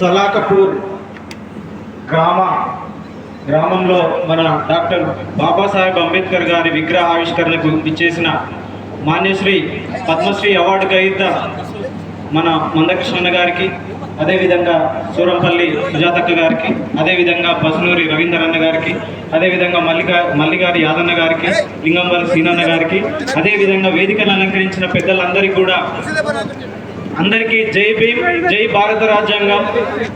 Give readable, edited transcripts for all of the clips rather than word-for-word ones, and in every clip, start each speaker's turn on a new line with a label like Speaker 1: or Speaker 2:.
Speaker 1: సలాకపూర్ గ్రామంలో మన డాక్టర్ బాబాసాహెబ్ అంబేద్కర్ గారి విగ్రహ ఆవిష్కరణకు ఇచ్చేసిన మాన్యశ్రీ పద్మశ్రీ అవార్డు గ్రహీత మన మందకృష్ణ గారికి, అదేవిధంగా సూరంపల్లి సుజాతక్క గారికి, అదేవిధంగా బసునూరి రవీందరన్న గారికి, అదేవిధంగా మల్లిగారి యాదన్న గారికి, లింగంపల్లి సీనన్న గారికి, అదేవిధంగా వేదికను అలంకరించిన పెద్దలందరికీ కూడా అందరికీ జై భీమ్, జై భారత రాజ్యాంగం,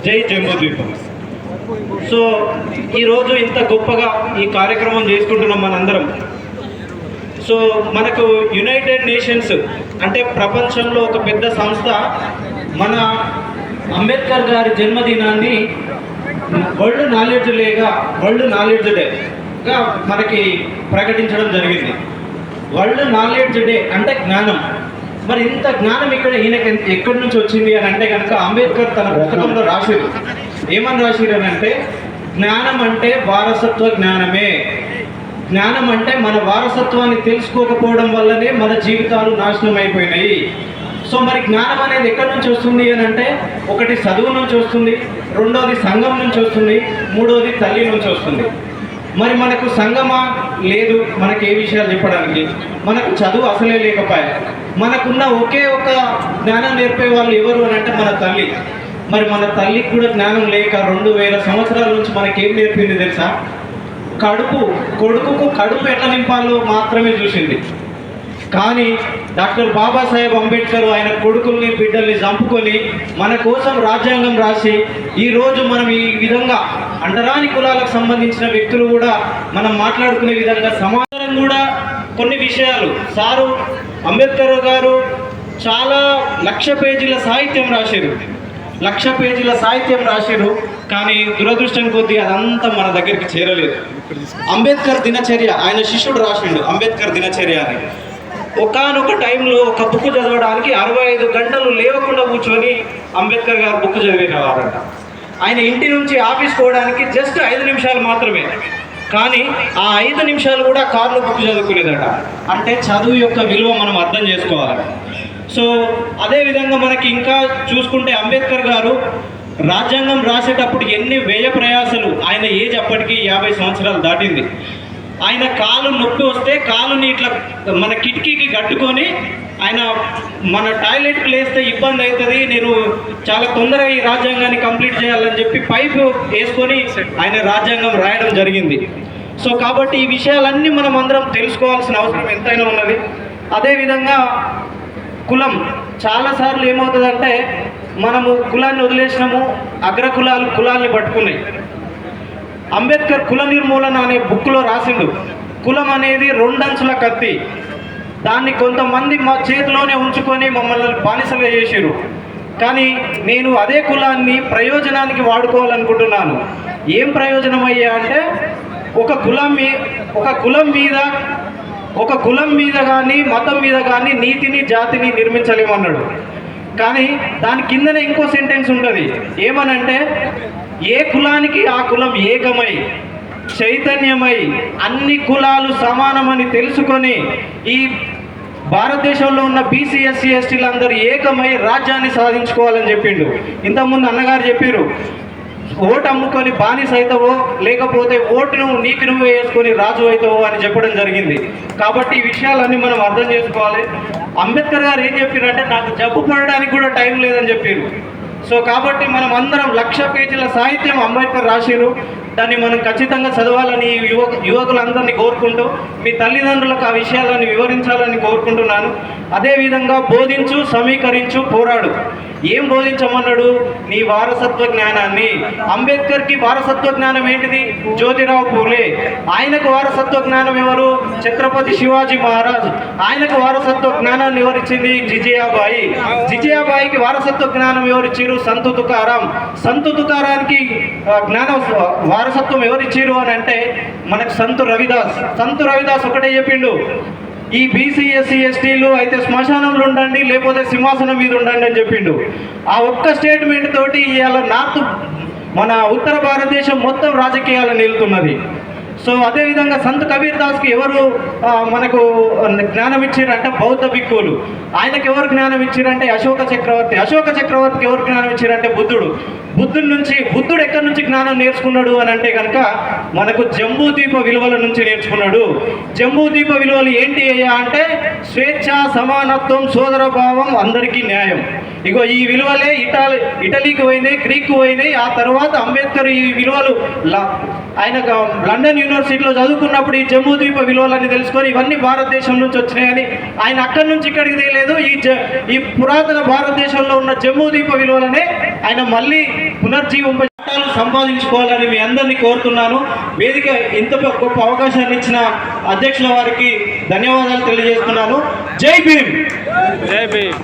Speaker 1: జై జంబూద్వీపం. సో ఈరోజు ఇంత గొప్పగా ఈ కార్యక్రమం చేసుకుంటున్నాం మనందరం. సో మనకు యునైటెడ్ నేషన్స్ అంటే ప్రపంచంలో ఒక పెద్ద సంస్థ మన అంబేద్కర్ గారి జన్మదినాన్ని వరల్డ్ నాలెడ్జ్ డేగా మనకి ప్రకటించడం జరిగింది. వరల్డ్ నాలెడ్జ్ డే అంటే జ్ఞానం. మరి ఇంత జ్ఞానం ఈయనకి ఎక్కడి నుంచి వచ్చింది అని అంటే కనుక అంబేద్కర్ తన పుస్తకంలో రాసిరు. ఏమని రాసిరు అని అంటే, జ్ఞానం అంటే వారసత్వ జ్ఞానమే. జ్ఞానం అంటే మన వారసత్వాన్ని తెలుసుకోకపోవడం వల్లనే మన జీవితాలు నాశనం అయిపోయినాయి. సో మరి జ్ఞానం అనేది ఎక్కడి నుంచి వస్తుంది అని అంటే, ఒకటి చదువు నుంచి వస్తుంది, రెండోది సంఘం నుంచి వస్తుంది, మూడోది తల్లి నుంచి వస్తుంది. మరి మనకు సంఘమా లేదు, మనకి ఏ విషయాలు చెప్పడానికి, మనకు చదువు అసలే లేకపోయా. మనకున్న ఒకే ఒక జ్ఞానం నేర్పే వాళ్ళు ఎవరు అని అంటే మన తల్లి. మరి మన తల్లికి కూడా జ్ఞానం లేక 2000 సంవత్సరాల నుంచి మనకేం నేర్పింది తెలుసా? కొడుకుకు కడుపు ఎట్లా నింపాలో మాత్రమే చూసింది. కానీ డాక్టర్ బాబాసాహెబ్ అంబేద్కర్ ఆయన కొడుకుల్ని బిడ్డల్ని చంపుకొని మన కోసం రాజ్యాంగం రాసి ఈరోజు మనం ఈ విధంగా అంటరాని కులాలకు సంబంధించిన వ్యక్తులు కూడా మనం మాట్లాడుకునే విధంగా సమాజం కూడా కొన్ని విషయాలు సారు అంబేద్కర్ గారు చాలా 1,00,000 పేజీల సాహిత్యం రాశారు. 1,00,000 పేజీల సాహిత్యం రాశారు. కానీ దురదృష్టం కొద్దీ అదంతా మన దగ్గరికి చేరలేదు. అంబేద్కర్ దినచర్య ఆయన శిష్యుడు రాసిండు, అంబేద్కర్ దినచర్య అని. ఒకానొక టైంలో ఒక బుక్ చదవడానికి 65 గంటలు లేవకుండా కూర్చొని అంబేద్కర్ గారు బుక్ చదివేవారంట. ఆయన ఇంటి నుంచి ఆఫీస్ పోవడానికి జస్ట్ 5 నిమిషాలు మాత్రమే. కానీ ఆ 5 నిమిషాలు కూడా కార్లో బుక్ చదువుకునేదట. అంటే చదువు యొక్క విలువ మనం అర్థం చేసుకోవాలి. సో అదేవిధంగా మనకి ఇంకా చూసుకుంటే అంబేద్కర్ గారు రాజ్యాంగం రాసేటప్పుడు ఎన్ని వ్యయ ప్రయాసలు. ఆయన ఏజ్ అప్పటికి 50 సంవత్సరాలు దాటింది. ఆయన కాలు నొప్పి వస్తే కాలుని ఇట్లా మన కిటికీకి కట్టుకొని ఆయన మన టాయిలెట్కి లేస్తే ఇబ్బంది అవుతుంది, నేను చాలా తొందరగా ఈ రాజ్యాంగాన్ని కంప్లీట్ చేయాలని చెప్పి పైపు వేసుకొని ఆయన రాజ్యాంగం రాయడం జరిగింది. సో కాబట్టి ఈ విషయాలన్నీ మనం అందరం తెలుసుకోవాల్సిన అవసరం ఎంతైనా ఉన్నది. అదేవిధంగా కులం చాలాసార్లు ఏమవుతుందంటే, మనము కులాన్ని వదిలేసినాము, కులాల్ని పట్టుకున్నాయి. అంబేద్కర్ కుల నిర్మూలన అనే బుక్లో రాసిండు, కులం అనేది 2 అంచుల కత్తి. దాన్ని కొంతమంది మా చేతిలోనే ఉంచుకొని మమ్మల్ని బానిసలుగా చేశారు. కానీ నేను అదే కులాన్ని ప్రయోజనానికి వాడుకోవాలనుకుంటున్నాను. ఏం ప్రయోజనం అయ్యా అంటే, ఒక కులం మీద కానీ మతం మీద కానీ నీతిని జాతిని నిర్మించలేమన్నాడు. కానీ దాని కిందనే ఇంకో సెంటెన్స్ ఉంటుంది. ఏమనంటే, ఏ కులానికి ఆ కులం ఏకమై చైతన్యమై అన్ని కులాలు సమానమని తెలుసుకొని ఈ భారతదేశంలో ఉన్న బీసీ ఎస్సీ ఎస్టీలు అందరూ ఏకమై రాజ్యాన్ని సాధించుకోవాలని చెప్పిండు. ఇంతకుముందు అన్నగారు చెప్పారు, ఓటు అమ్ముకొని బానిస అవుతావో లేకపోతే ఓటును నీకు నువ్వే వేసుకొని రాజు అవుతావో అని చెప్పడం జరిగింది. కాబట్టి ఈ విషయాలన్నీ మనం అర్థం చేసుకోవాలి. అంబేద్కర్ గారు ఏం చెప్పారంటే, నాకు జబ్బు పడడానికి కూడా టైం లేదని చెప్పారు. సో కాబట్టి మనం అందరం 1,00,000 పేజీల సాహిత్యం అంబేద్కర్ రాశారు. దాన్ని మనం ఖచ్చితంగా చదవాలని యువకులందరినీ కోరుకుంటూ, మీ తల్లిదండ్రులకు ఆ విషయాలను వివరించాలని కోరుకుంటున్నాను. అదేవిధంగా బోధించు, సమీకరించు, పోరాడు. ఏం బోధించమన్నాడు? నీ వారసత్వ జ్ఞానాన్ని. అంబేద్కర్కి వారసత్వ జ్ఞానం ఏంటిది? జ్యోతిరావు పూలే. ఆయనకు వారసత్వ జ్ఞానం ఎవరు? ఛత్రపతి శివాజీ మహారాజ్. ఆయనకు వారసత్వ జ్ఞానాన్ని ఎవరిచ్చింది? జిజియాబాయి. జిజియాబాయికి వారసత్వ జ్ఞానం ఎవరిచ్చారు? సంతు తుకారాం. సంతు తుకారానికి వారసత్వం ఎవరిచ్చారు అని అంటే మనకు సంతు రవిదాస్ ఒకటే చెప్పిండు, ఈ బీసీ ఎస్సీ ఎస్టీలు అయితే శ్మశానంలో ఉండండి, లేకపోతే సింహాసనం మీద ఉండండి అని చెప్పిండు. ఆ ఒక్క స్టేట్మెంట్ తోటి ఇవాళ మన ఉత్తర భారతదేశం మొత్తం రాజకీయాలను నిలుతున్నది. సో అదేవిధంగా సంత్ కబీర్ దాస్కి ఎవరు మనకు జ్ఞానం ఇచ్చారంటే బౌద్ధ భిక్కువులు. ఆయనకి ఎవరు జ్ఞానం ఇచ్చారంటే అశోక చక్రవర్తికి ఎవరు జ్ఞానం ఇచ్చారంటే బుద్ధుడు ఎక్కడి నుంచి జ్ఞానం నేర్చుకున్నాడు అని అంటే కనుక మనకు జంబూద్వీప విలువల నుంచి నేర్చుకున్నాడు. జంబూద్వీప విలువలు ఏంటి అయ్యా అంటే స్వేచ్ఛ, సమానత్వం, సోదరభావం, అందరికీ న్యాయం. ఇగో ఈ విలువలే ఇటలీకి పోయినాయి, గ్రీక్ పోయినాయి. ఆ తర్వాత అంబేద్కర్ ఈ విలువలు ఆయన లండన్ యూనివర్సిటీలో చదువుకున్నప్పుడు ఈ జంబూద్వీప విలువలని తెలుసుకొని ఇవన్నీ భారతదేశం నుంచి వచ్చినాయని ఆయన అక్కడి నుంచి ఇక్కడికి తెలియలేదు. ఈ పురాతన భారతదేశంలో ఉన్న జంబూద్వీప విలువలనే ఆయన మళ్ళీ సంపాదించుకోవాలని మీ అందరినీ కోరుతున్నాను. వేదిక ఇంత గొప్ప అవకాశాన్ని ఇచ్చిన అధ్యక్షుల వారికి ధన్యవాదాలు తెలియజేస్తున్నాను. జై భీమ్.
Speaker 2: జై భీమ్.